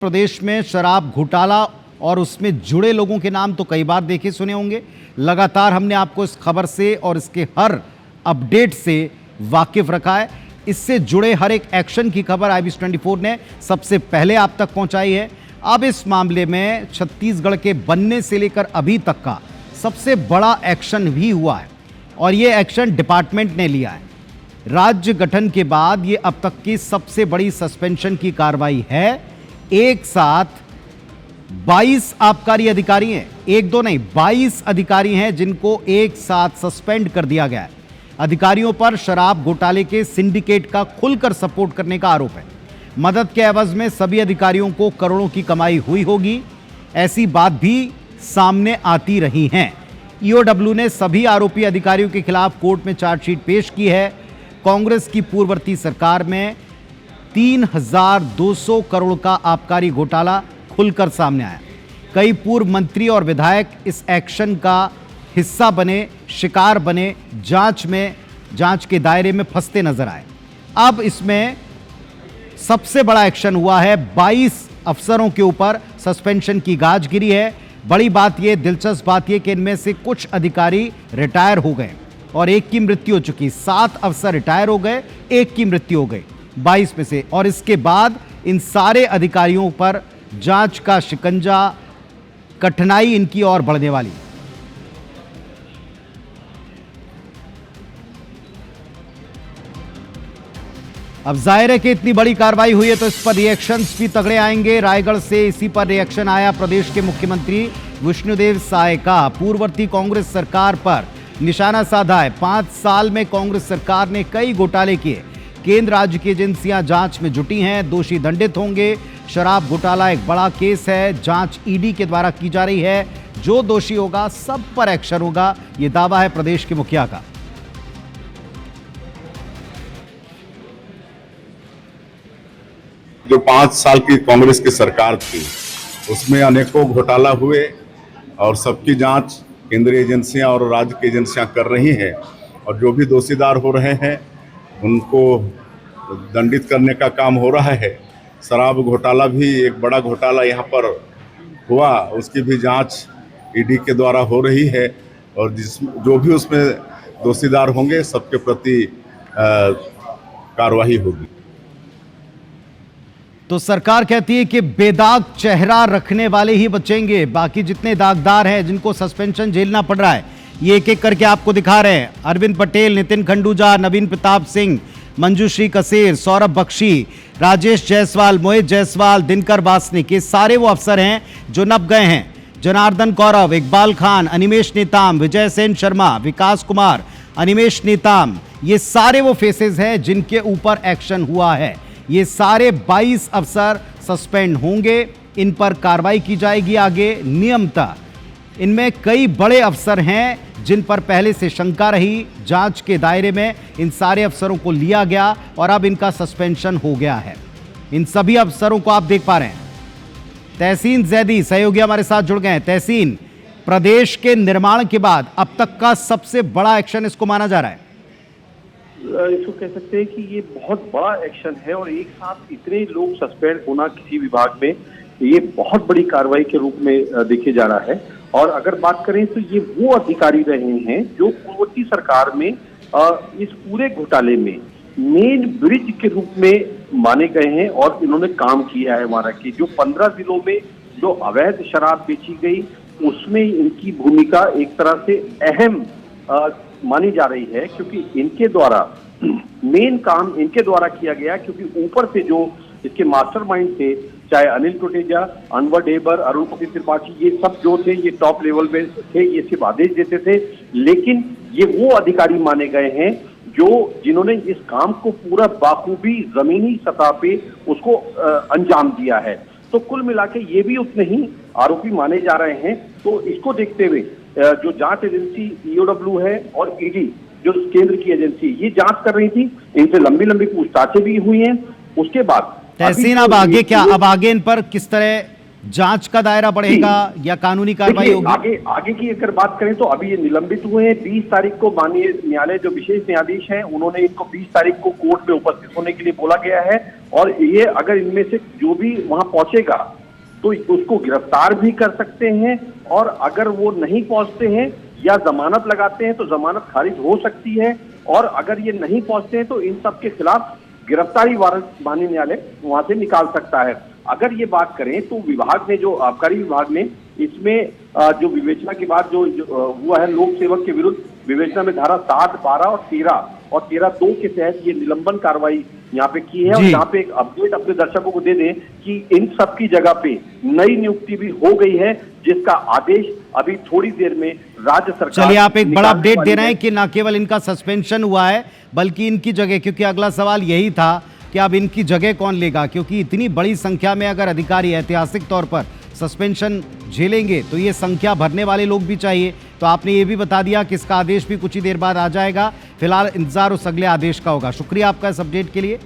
प्रदेश में शराब घोटाला और उसमें जुड़े लोगों के नाम तो कई बार देखे सुने होंगे। लगातार हमने आपको इस खबर से और इसके हर अपडेट से वाकिफ रखा है। इससे जुड़े हर एक एक्शन की खबर IBS24 ने सबसे पहले आप तक पहुंचाई है। अब इस मामले में छत्तीसगढ़ के बनने से लेकर अभी तक का सबसे बड़ा एक्शन भी हुआ है और ये एक्शन डिपार्टमेंट ने लिया है। राज्य गठन के बाद ये अब तक की सबसे बड़ी सस्पेंशन की कार्रवाई है। एक साथ 22 आबकारी अधिकारी हैं, एक दो नहीं 22 अधिकारी हैं जिनको एक साथ सस्पेंड कर दिया गया है। अधिकारियों पर शराब घोटाले के सिंडिकेट का खुलकर सपोर्ट करने का आरोप है। मदद के एवज में सभी अधिकारियों को करोड़ों की कमाई हुई होगी, ऐसी बात भी सामने आती रही हैं। EOW ने सभी आरोपी अधिकारियों के खिलाफ कोर्ट में चार्जशीट पेश की है। कांग्रेस की पूर्ववर्ती सरकार में 3200 करोड़ का आबकारी घोटाला खुलकर सामने आया। कई पूर्व मंत्री और विधायक इस एक्शन का हिस्सा बने, शिकार बने, जांच के दायरे में फंसते नजर आए। अब इसमें सबसे बड़ा एक्शन हुआ है। 22 अफसरों के ऊपर सस्पेंशन की गाज गिरी है। बड़ी बात यह, दिलचस्प बात यह कि इनमें से कुछ अधिकारी रिटायर हो गए और एक की मृत्यु हो चुकी। 7 अफसर रिटायर हो गए, एक की मृत्यु हो गई 22 में से। और इसके बाद इन सारे अधिकारियों पर जांच का शिकंजा, कठिनाई इनकी और बढ़ने वाली। अब जाहिर है कि इतनी बड़ी कार्रवाई हुई है तो इस पर रिएक्शंस भी तगड़े आएंगे। रायगढ़ से इसी पर रिएक्शन आया। प्रदेश के मुख्यमंत्री विष्णुदेव साय का पूर्ववर्ती कांग्रेस सरकार पर निशाना साधा है। 5 साल में कांग्रेस सरकार ने कई घोटाले किए। केंद्र राज्य की एजेंसियां जांच में जुटी हैं, दोषी दंडित होंगे। शराब घोटाला एक बड़ा केस है, जांच ED के द्वारा की जा रही है। जो दोषी होगा सब पर एक्शन होगा, यह दावा है प्रदेश के मुखिया का। जो 5 साल की कांग्रेस की सरकार थी उसमें अनेकों घोटाला हुए और सबकी जांच केंद्रीय एजेंसियां और राज्य की एजेंसियां कर रही हैं और जो भी दोषीदार हो रहे हैं उनको दंडित करने का काम हो रहा है। शराब घोटाला भी एक बड़ा घोटाला यहाँ पर हुआ, उसकी भी जांच ED के द्वारा हो रही है और जो भी उसमें दोषीदार होंगे सबके प्रति कार्रवाई होगी। तो सरकार कहती है कि बेदाग चेहरा रखने वाले ही बचेंगे, बाकी जितने दागदार हैं जिनको सस्पेंशन झेलना पड़ रहा है ये एक एक करके आपको दिखा रहे हैं। अरविंद पटेल, नितिन खंडूजा, नवीन प्रताप सिंह, मंजूश्री कसेर, सौरभ बख्शी, राजेश जायसवाल, मोहित जायसवाल, दिनकर वासनिक, ये सारे वो अफसर हैं जो नप गए हैं। जनार्दन कौरव, इकबाल खान, अनिमेश नेताम, विजय सेन शर्मा, विकास कुमार, अनिमेश नेताम, ये सारे वो फेसेस हैं जिनके ऊपर एक्शन हुआ है। ये सारे 22 अफसर सस्पेंड होंगे, इन पर कार्रवाई की जाएगी आगे नियमतः। इनमें कई बड़े अफसर हैं जिन पर पहले से शंका रही। जांच के दायरे में इन सारे अफसरों को लिया गया और अब इनका सस्पेंशन हो गया है। इन सभी अफसरों को आप देख पा रहे हैं। तहसीन जैदी सहयोगी हमारे साथ जुड़ गए हैं। तहसीन, प्रदेश के निर्माण के बाद अब तक का सबसे बड़ा एक्शन इसको माना जा रहा है। इसको कह सकते हैं कि ये बहुत बड़ा एक्शन है और एक साथ इतने लोग सस्पेंड होना किसी विभाग में ये बहुत बड़ी कार्रवाई के रूप में देखे जा रहा है। और अगर बात करें तो ये वो अधिकारी रहे हैं जो पूर्ववर्ती सरकार में इस पूरे घोटाले में मेन ब्रिज के रूप में माने गए हैं और इन्होंने काम किया है। हमारा कि जो 15 जिलों में जो अवैध शराब बेची गई उसमें इनकी भूमिका एक तरह से अहम मानी जा रही है, क्योंकि इनके द्वारा मेन काम इनके द्वारा किया गया, क्योंकि ऊपर से जो इसके मास्टरमाइंड थे, चाहे अनिल टोटेजा, अनवर डेबर, अरुणपति त्रिपाठी, ये सब जो थे ये टॉप लेवल पे थे, ये सिर्फ आदेश देते थे। लेकिन ये वो अधिकारी माने गए हैं जिन्होंने इस काम को पूरा बाखूबी जमीनी सतह पे उसको अंजाम दिया है। तो कुल मिला के ये भी उतने ही आरोपी माने जा रहे हैं। तो इसको देखते हुए जो जांच एजेंसी EOW है और ED जो केंद्र की एजेंसी ये जांच कर रही थी, इनसे लंबी लंबी पूछताछें भी हुई हैं। उसके बाद तहसीन, अब आगे क्या, अब आगे इन पर किस तरह जांच का दायरा बढ़ेगा या कानूनी कार्रवाई देखिए, होगी? आगे आगे की अगर बात करें तो अभी ये निलंबित हुए हैं। 20 तारीख को माननीय न्यायालय जो विशेष न्यायाधीश हैं उन्होंने इनको 20 तारीख को कोर्ट में उपस्थित होने के लिए बोला गया है, और ये अगर इनमें से जो भी वहां पहुंचेगा तो उसको गिरफ्तार भी कर सकते हैं, और अगर वो नहीं पहुंचते हैं या जमानत लगाते हैं तो जमानत खारिज हो सकती है, और अगर ये नहीं पहुंचते हैं तो इन सब के खिलाफ गिरफ्तारी वारंट माननीय न्यायालय वहां से निकाल सकता है। अगर ये बात करें तो विभाग ने, जो आबकारी विभाग ने इसमें जो विवेचना के बाद जो हुआ है, लोक सेवक के विरुद्ध विवेचना में धारा 7, 12 और 13(2) के तहत ये निलंबन कार्रवाई यहाँ पे की है। और यहाँ पे एक अपडेट अपने दर्शकों को दे दें कि इन सब की जगह पे नई नियुक्ति भी हो गई है, जिसका आदेश अभी थोड़ी देर में राज्य सरकार। चलिए, आप एक बड़ा अपडेट दे रहे हैं कि न केवल इनका सस्पेंशन हुआ है बल्कि इनकी जगह, क्योंकि अगला सवाल यही था कि अब इनकी जगह कौन लेगा, क्योंकि इतनी बड़ी संख्या में अगर अधिकारी ऐतिहासिक तौर पर सस्पेंशन झेलेंगे तो ये संख्या भरने वाले लोग भी चाहिए। तो आपने ये भी बता दिया कि इसका आदेश भी कुछ ही देर बाद आ जाएगा। फिलहाल इंतजार उस अगले आदेश का होगा। शुक्रिया आपका इस अपडेट के लिए।